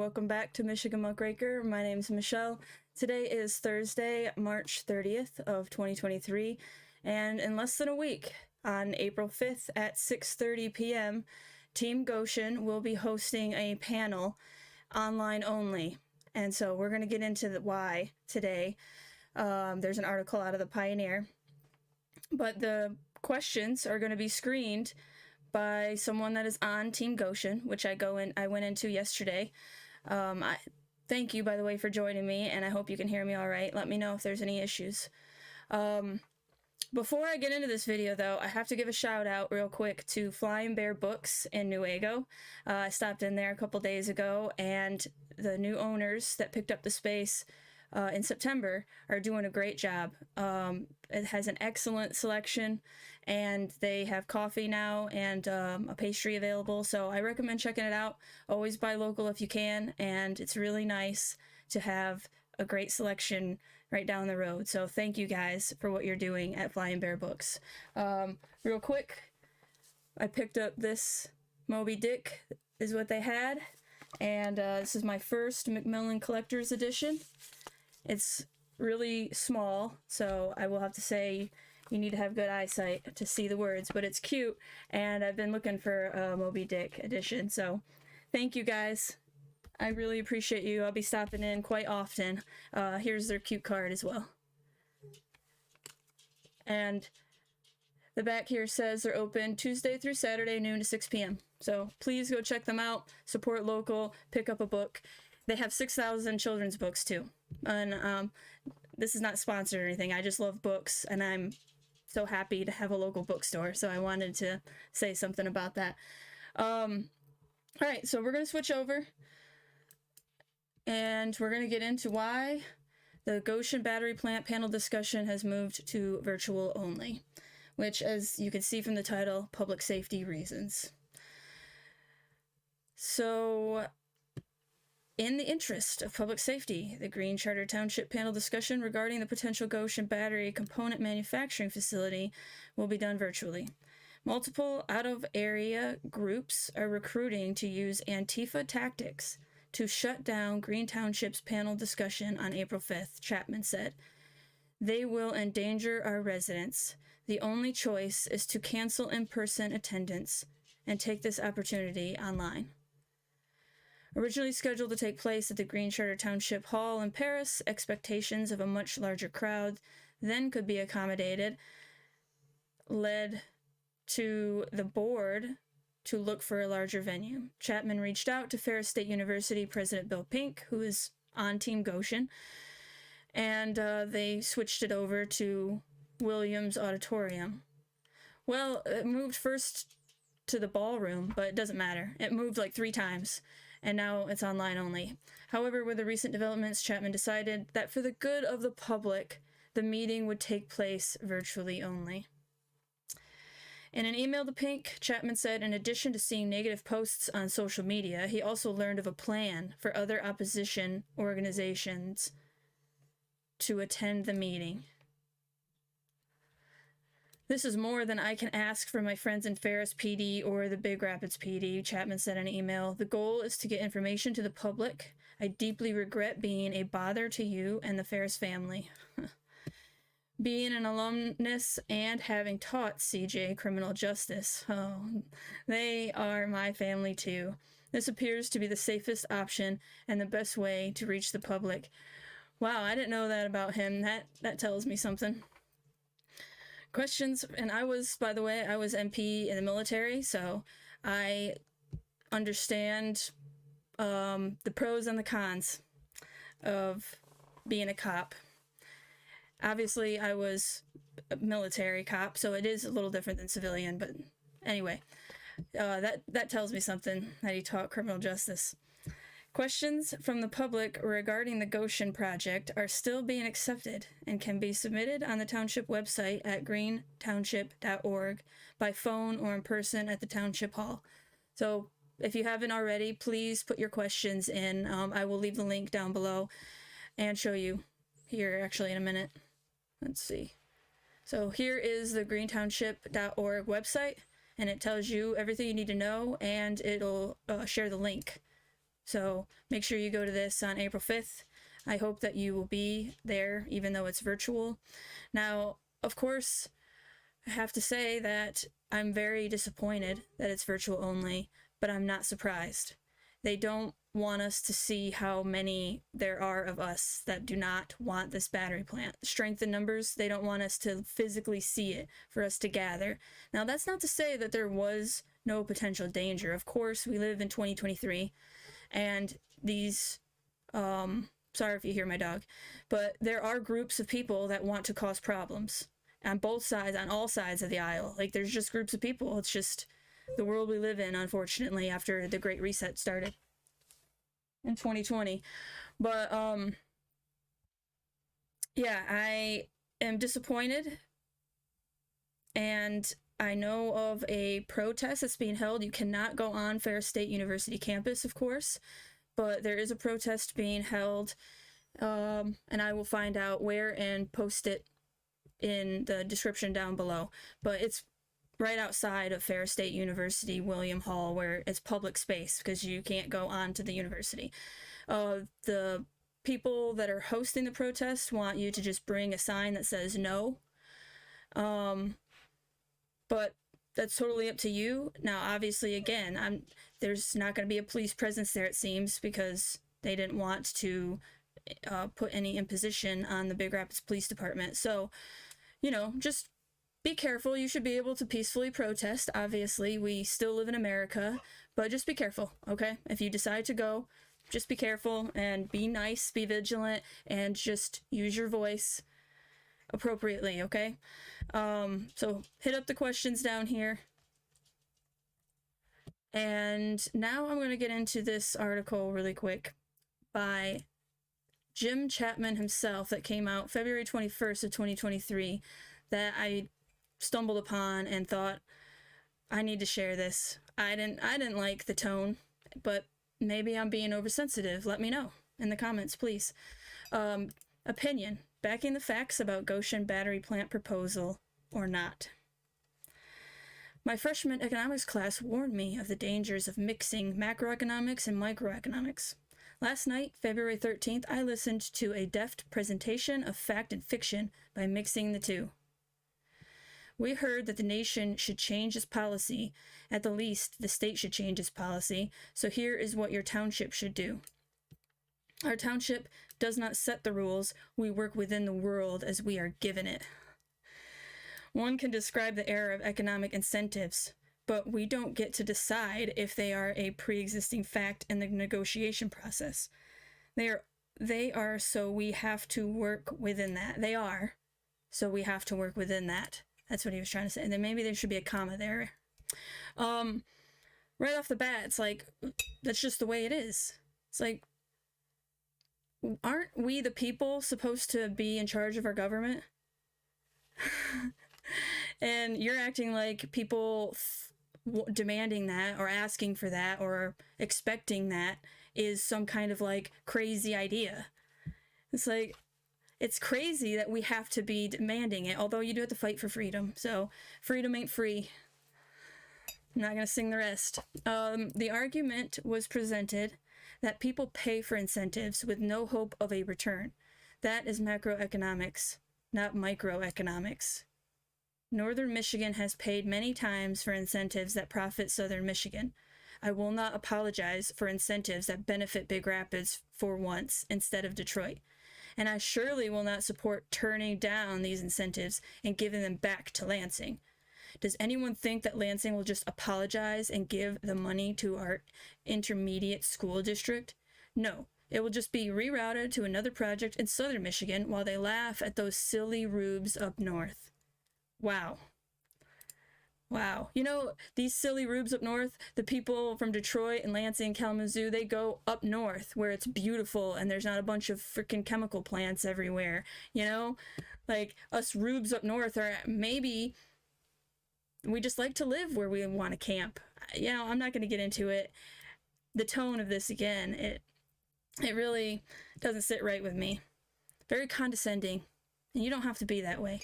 welcome back to Michigan Muckraker. My name is Michelle. Today is Thursday, March 30th of 2023, and in less than a week, on April 5th at 6:30 p.m., Team Gotion will be hosting a panel online only. And so we're going to get into the why today. There's an article out of the Pioneer, but the questions are going to be screened by someone that is on Team Gotion, which I went into yesterday. Thank you, by the way, for joining me, and I hope you can hear me all right. Let me know if there's any issues. Before I get into this video, though, I have to give a shout out real quick to Flying Bear Books in Newaygo. I stopped in there a couple days ago, and the new owners that picked up the space in September are doing a great job. It has an excellent selection, and they have coffee now and a pastry available, so I recommend checking it out. Always buy local if you can, and it's really nice to have a great selection right down the road. So thank you guys for what you're doing at Flying Bear Books. Real quick, I picked up this Moby Dick is what they had, and this is my first Macmillan Collector's Edition. It's really small, so I will have to say you need to have good eyesight to see the words, but it's cute, and I've been looking for a Moby Dick edition, so thank you guys. I really appreciate you. I'll be stopping in quite often. Here's their cute card as well. And the back here says they're open Tuesday through Saturday, noon to 6 p.m. So please go check them out, support local, pick up a book. They have 6,000 children's books too. And this is not sponsored or anything. I just love books, and I'm so happy to have a local bookstore. So I wanted to say something about that. All right, so we're going to switch over, and we're going to get into why the Gotion battery plant panel discussion has moved to virtual only, which, as you can see from the title, public safety reasons. So, in the interest of public safety, the Green Township panel discussion regarding the potential Gotion battery component manufacturing facility will be done virtually. Multiple out-of-area groups are recruiting to use Antifa tactics to shut down Green Township's panel discussion on April 5th, Chapman said. They will endanger our residents. The only choice is to cancel in-person attendance and take this opportunity online. Originally scheduled to take place at the Green Township Hall in Paris, expectations of a much larger crowd then could be accommodated, led to the board to look for a larger venue. Chapman reached out to Ferris State University President Bill Pink, who is on Team Gotion, and they switched it over to Williams Auditorium. Well, it moved first to the ballroom, but it doesn't matter. It moved like 3 times, and now it's online only. However, with the recent developments, Chapman decided that for the good of the public, the meeting would take place virtually only. In an email to Pink, Chapman said in addition to seeing negative posts on social media, he also learned of a plan for other opposition organizations to attend the meeting. This is more than I can ask for my friends in Ferris PD or the Big Rapids PD, Chapman said in an email. The goal is to get information to the public. I deeply regret being a bother to you and the Ferris family. Being an alumnus and having taught CJ criminal justice, they are my family too. This appears to be the safest option and the best way to reach the public. Wow, I didn't know that about him. That tells me something. Questions, and I was, by the way, I was MP in the military, so I understand the pros and the cons of being a cop. Obviously, I was a military cop, so it is a little different than civilian, but anyway, that tells me something, that he taught criminal justice. Questions from the public regarding the Gotion project are still being accepted and can be submitted on the township website at greentownship.org by phone or in person at the township hall. So if you haven't already, please put your questions in. I will leave the link down below and show you here actually in a minute. Let's see. So here is the greentownship.org website, and it tells you everything you need to know, and it'll share the link. So make sure you go to this on April 5th. I hope that you will be there, even though it's virtual. Now, of course, I have to say that I'm very disappointed that it's virtual only, but I'm not surprised. They don't want us to see how many there are of us that do not want this battery plant. Strength in numbers, they don't want us to physically see it for us to gather. Now, that's not to say that there was no potential danger. Of course, we live in 2023, and these, sorry if you hear my dog, but there are groups of people that want to cause problems on both sides, on all sides of the aisle. Like, there's just groups of people. It's just the world we live in, unfortunately, after the Great Reset started in 2020. But yeah, I am disappointed, and I know of a protest that's being held. You cannot go on Ferris State University campus, of course, but there is a protest being held, and I will find out where and post it in the description down below. But it's right outside of Ferris State University, William Hall, where it's public space because you can't go on to the university. The people that are hosting the protest want you to just bring a sign that says no. But that's totally up to you. Now, obviously, again, there's not going to be a police presence there, it seems, because they didn't want to put any imposition on the Big Rapids Police Department. So, you know, just be careful. You should be able to peacefully protest. Obviously, we still live in America, but just be careful, okay? If you decide to go, just be careful and be nice, be vigilant, and just use your voice appropriately, okay? So hit up the questions down here. And now I'm going to get into this article really quick by James Chapman himself that came out February 21st of 2023 that I stumbled upon and thought I need to share this. I didn't like the tone, but maybe I'm being oversensitive. Let me know in the comments, please. Opinion: backing the facts about Gotion battery plant proposal or not. My freshman economics class warned me of the dangers of mixing macroeconomics and microeconomics. Last night, February 13th, I listened to a deft presentation of fact and fiction by mixing the two. We heard that the nation should change its policy. At the least, the state should change its policy. So here is what your township should do. Our township does not set the rules. We work within the world as we are given it. One can describe the era of economic incentives, but we don't get to decide if they are a pre-existing fact in the negotiation process. They are, so we have to work within that. They are, so we have to work within that. That's what he was trying to say. And then maybe there should be a comma there. Right off the bat, it's like, that's just the way it is. It's like, aren't we the people supposed to be in charge of our government? And you're acting like people demanding that or asking for that or expecting that is some kind of like crazy idea. It's like, it's crazy that we have to be demanding it, although you do have to fight for freedom. So freedom ain't free. I'm not going to sing the rest. The argument was presented that people pay for incentives with no hope of a return. That is macroeconomics, not microeconomics. Northern Michigan has paid many times for incentives that profit Southern Michigan. I will not apologize for incentives that benefit Big Rapids for once instead of Detroit. And I surely will not support turning down these incentives and giving them back to Lansing. Does anyone think that Lansing will just apologize and give the money to our intermediate school district? No, it will just be rerouted to another project in Southern Michigan while they laugh at those silly rubes up north. Wow. Wow. You know, these silly rubes up north, the people from Detroit and Lansing, Kalamazoo, they go up north where it's beautiful and there's not a bunch of freaking chemical plants everywhere. You know, like us rubes up north are maybe we just like to live where we want to camp. You know, I'm not going to get into it. The tone of this again, it really doesn't sit right with me. Very condescending. And you don't have to be that way.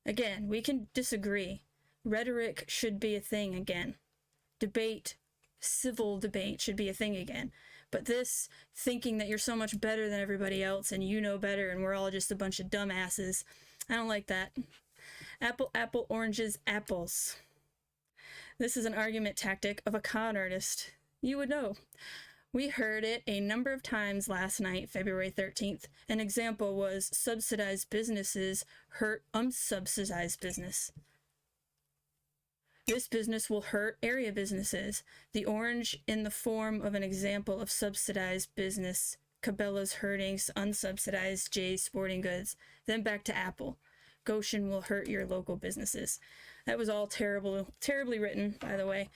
Again, we can disagree. Rhetoric should be a thing again. Debate, civil debate should be a thing again. But this thinking that you're so much better than everybody else and you know better and we're all just a bunch of dumbasses, I don't like that. Apple, apple, oranges, apples. This is an argument tactic of a con artist. You would know. We heard it a number of times last night, February 13th. An example was subsidized businesses hurt unsubsidized business. This business will hurt area businesses. The orange in the form of an example of subsidized business. Cabela's hurting unsubsidized Jay's Sporting Goods. Then back to Apple. Gotion will hurt your local businesses. That was all terribly written, by the way.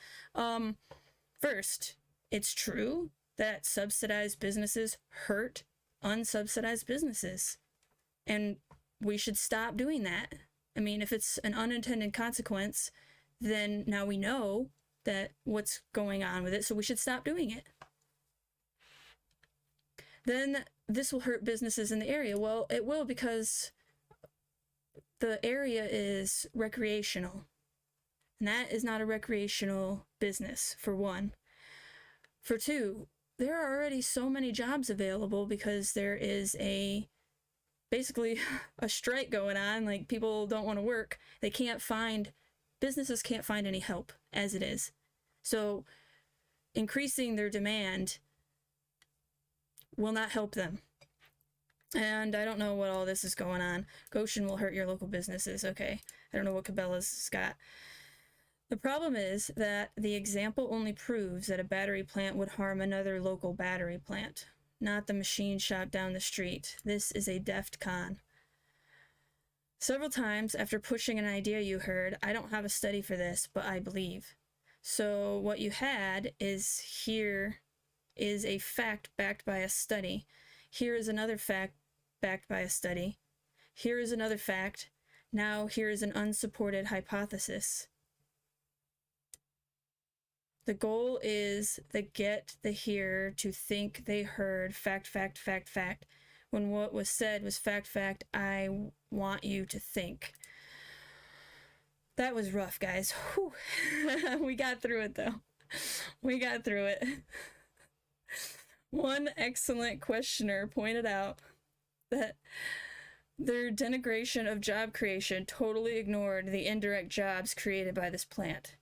First, it's true that subsidized businesses hurt unsubsidized businesses. And we should stop doing that. I mean, if it's an unintended consequence, then now we know that what's going on with it, so we should stop doing it. Then this will hurt businesses in the area. Well, it will, because the area is recreational. And that is not a recreational business, for one. For two, there are already so many jobs available because there is basically a strike going on. Like, people don't want to work. Businesses can't find any help as it is. So increasing their demand will not help them. And I don't know what all this is going on. Gotion will hurt your local businesses. Okay. I don't know what Cabela's got. The problem is that the example only proves that a battery plant would harm another local battery plant, not the machine shop down the street. This is a deft con. Several times after pushing an idea you heard, I don't have a study for this, but I believe. So what you had is, here is a fact backed by a study. Here is another fact backed by a study. Here is another fact. Now here is an unsupported hypothesis. The goal is get the hearer to think they heard fact, fact, fact, fact, when what was said was fact, fact, I want you to think. That was rough, guys. Whew. We got through it, though. We got through it. One excellent questioner pointed out that their denigration of job creation totally ignored the indirect jobs created by this plant.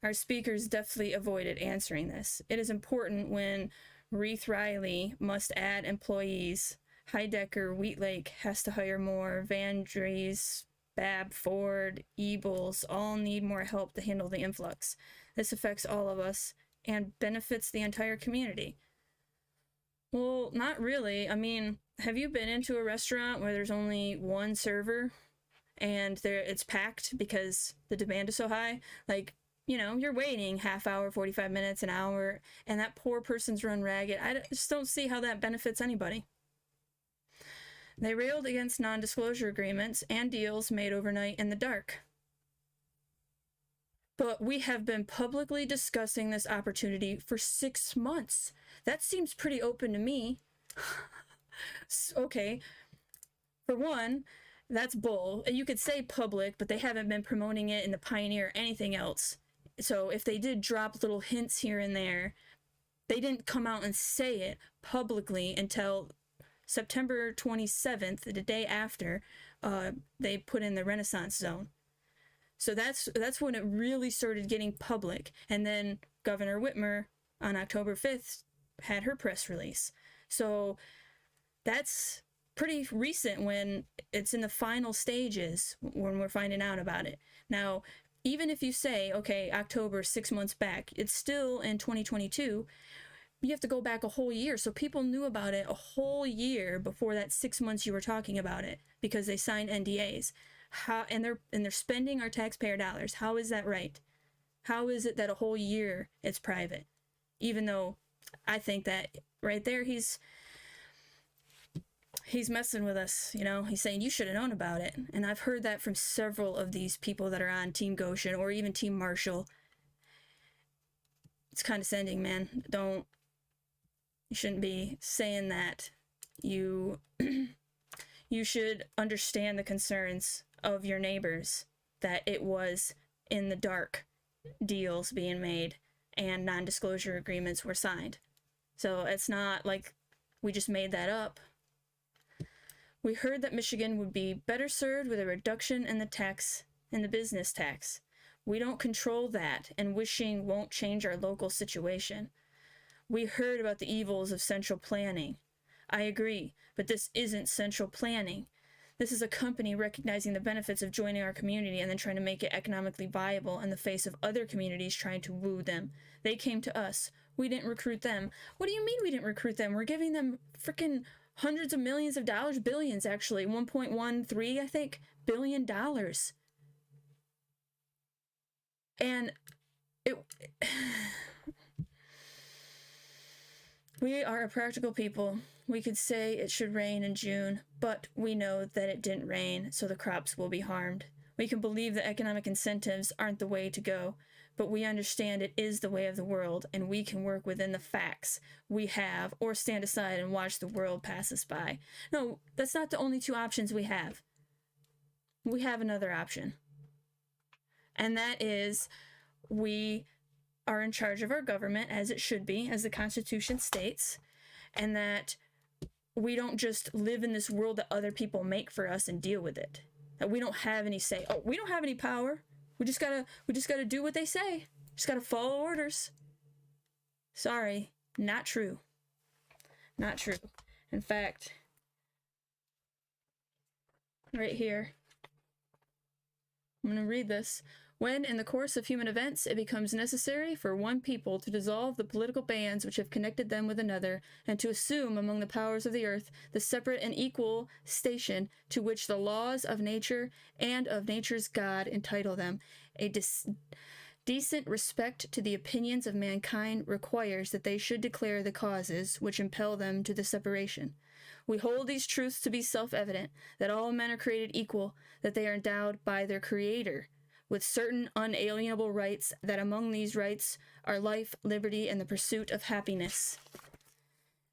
Our speakers deftly avoided answering this. It is important when Reith Riley must add employees. Heidecker, Wheatlake has to hire more. Van Dries, Babb, Ford, Ebels all need more help to handle the influx. This affects all of us and benefits the entire community. Well, not really. I mean, have you been into a restaurant where there's only one server and it's packed because the demand is so high? Like, you know, you're waiting half hour, 45 minutes, an hour, and that poor person's run ragged. I just don't see how that benefits anybody. They railed against non-disclosure agreements and deals made overnight in the dark. But we have been publicly discussing this opportunity for 6 months. That seems pretty open to me. Okay, for one, that's bull. You could say public, but they haven't been promoting it in the Pioneer or anything else. So if they did drop little hints here and there, they didn't come out and say it publicly until September 27th, the day after they put in the Renaissance Zone. So that's when it really started getting public. And then Governor Whitmer on October 5th had her press release. So that's pretty recent when it's in the final stages when we're finding out about it. Now, even if you say, okay, October, 6 months back, it's still in 2022, you have to go back a whole year. So people knew about it a whole year before that 6 months you were talking about it because they signed NDAs. And they're spending our taxpayer dollars. How is that right? How is it that a whole year it's private? Even though I think that right there he's messing with us, you know? He's saying you should have known about it. And I've heard that from several of these people that are on Team Gotion or even Team Marshall. It's condescending, man. You shouldn't be saying that. You should understand the concerns of your neighbors, that it was in the dark deals being made and non-disclosure agreements were signed. So it's not like we just made that up. We heard that Michigan would be better served with a reduction in the business tax. We don't control that, and wishing won't change our local situation. We heard about the evils of central planning. I agree, but this isn't central planning. This is a company recognizing the benefits of joining our community and then trying to make it economically viable in the face of other communities trying to woo them. They came to us. We didn't recruit them. What do you mean we didn't recruit them? We're giving them freaking hundreds of millions of dollars, billions actually, 1.13, I think, billion dollars. And we are a practical people. We could say it should rain in June, but we know that it didn't rain, so the crops will be harmed. We can believe that economic incentives aren't the way to go, but we understand it is the way of the world, and we can work within the facts we have, or stand aside and watch the world pass us by. No, that's not the only two options we have. We have another option. And that is, we are in charge of our government, as it should be, as the Constitution states, and that we don't just live in this world that other people make for us and deal with it. That we don't have any say. Oh, we don't have any power. We just gotta do what they say. Just gotta follow orders. Sorry, not true. Not true. In fact, right here, I'm gonna read this. When, in the course of human events, it becomes necessary for one people to dissolve the political bands which have connected them with another, and to assume among the powers of the earth the separate and equal station to which the laws of nature and of nature's God entitle them, a decent respect to the opinions of mankind requires that they should declare the causes which impel them to the separation. We hold these truths to be self-evident, that all men are created equal, that they are endowed by their Creator with certain unalienable rights, that among these rights are life, liberty, and the pursuit of happiness.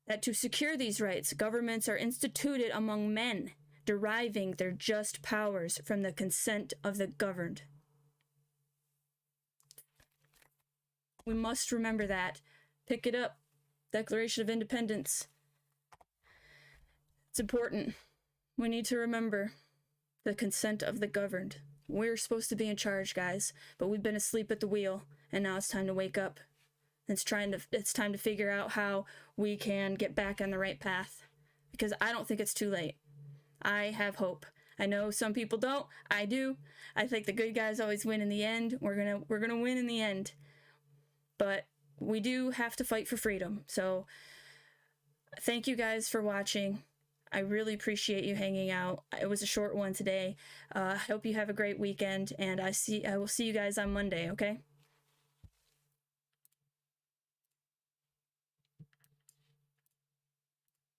That to secure these rights, governments are instituted among men, deriving their just powers from the consent of the governed. We must remember that. Pick it up. Declaration of Independence. It's important. We need to remember the consent of the governed. We're supposed to be in charge, guys, but we've been asleep at the wheel, and now it's time to wake up. It's time to figure out how we can get back on the right path, because I don't think it's too late. I have hope. I know some people don't. I do. I think the good guys always win in the end. We're gonna win in the end, but we do have to fight for freedom. So, thank you guys for watching. I really appreciate you hanging out. It was a short one today. I hope you have a great weekend, and I will see you guys on Monday, okay?